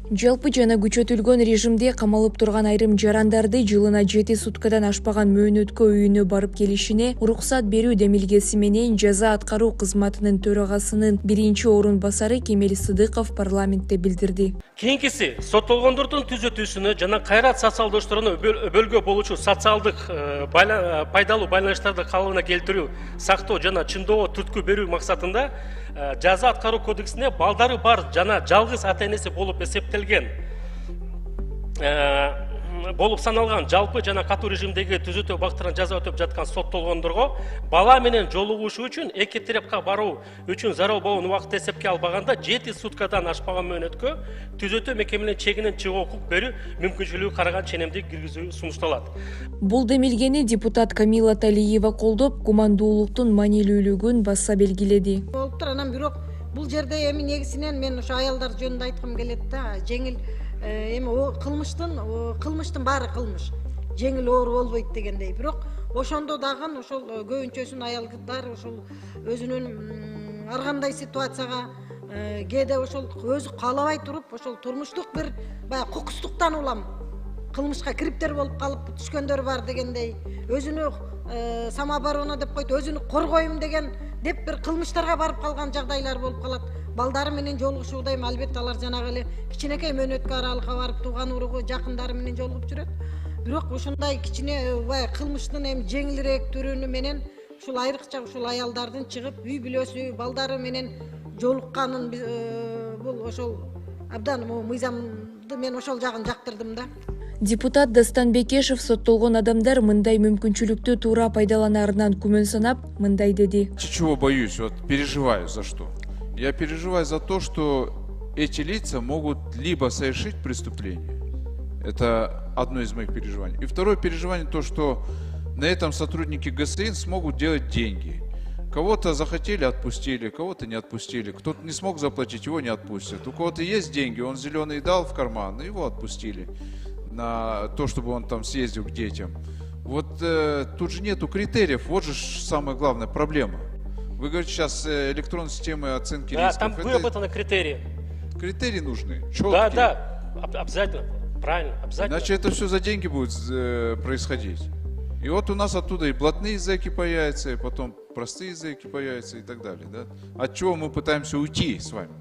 Жалпы жана күчөтүлгөн режимде камалып турган айрым жарандарды жылына 7 суткадан ашпаган мөөнөткө үйүнө барып келишине уруксат берүү демилгеси менен жаза аткаруу кызматынын төрагасынын биринчи орун басары Кемел Сыдыков парламентте билдирди. Кийинкиси соттолгондордун түзөтүүсүнө жана кайрат социалдаштырууну өбөлгө болуучу социалдык пайдалуу байланыштарды калыбына келтирүү, сактоо жана чындоо түрткү берүү максатында жаза аткаруу кодексине балдары бар жана жалгыз ата энеси болуп эсептелген болуп саналган жалпы жана катуу режимдеги түзөтүү убактынан жаза өтөп жаткан соттолгондорго бала менен жолугушуу үчүн эки терапка баруу үчүн зарыл болгон убакытты эсепке албаганда 7 суткадан ашпаган мөөнөткө түзөтүү мекеменин чегинен чыгуу укук берүү мүмкүнчүлүгү караган ченемди киргизүү сунушталат. Бул демилгени депутат Камила Талиева колдоп, кумандуулуктун маанилүүлүгүн баса белгиледи. Анан бирок бул жерде эми негизинен мен ошо аялдар жөнүндө айткым келет да, жеңил эми кылмыштын баары кылмыш, жеңил оор болбойт дегендей. Бирок ошондо дагы ошол көбүнчөсүн аялдар ошол өзүнүн ар кандай ситуацияга кээде ошол өзү каалабай туруп ошол турмуштук бир баягы кокустуктан улам кылмышка кириптер болуп калып түшкөндөр бар дегендей, өзүнү самооборона деп койду, өзүнү коргойм деген деп бир кылмыштарга барып калган жагдайлар болуп калат. Балдары менен жолугушууда эми албетте алар жанагы эле кичинекей мөөнөткө аралыкка барып тууган уругу, жакындары менен жолугуп жүрөт. Бирок ушундай кичине баягы кылмыштын эми жеңилирээк түрүнү менен ушул айрыкча ушул аялдардын чыгып үй бүлөсү, балдары менен жолукканын бул ошол абдан мыйзамды мен ошол жагын жактырдым да. Депутат Дастан Бекешев соттолгон адамдар мындай мүмкүнчүлүктү туура пайдаланарынан күмөн санап, мындай деди. Чего боюсь, вот переживаю за что? Я переживаю за то, что эти лица могут либо совершить преступление, это одно из моих переживаний, и второе переживание то, что на этом сотрудники ГСИН смогут делать деньги. Кого-то захотели, отпустили, кого-то не отпустили, кто-то не смог заплатить, его не отпустят. У кого-то есть деньги, он зеленый дал в карман, его отпустили на то, чтобы он там съездил к детям. Вот тут же нету критериев, вот же самая главная проблема. Вы говорите сейчас электронные системы оценки рисков. Да, там выработаны критерии. Критерии нужны, четкие. Да, обязательно, правильно, обязательно. Иначе это все за деньги будет происходить. И вот у нас оттуда и блатные зэки появятся, и потом простые зэки появятся и так далее. Да? От чего мы пытаемся уйти с вами?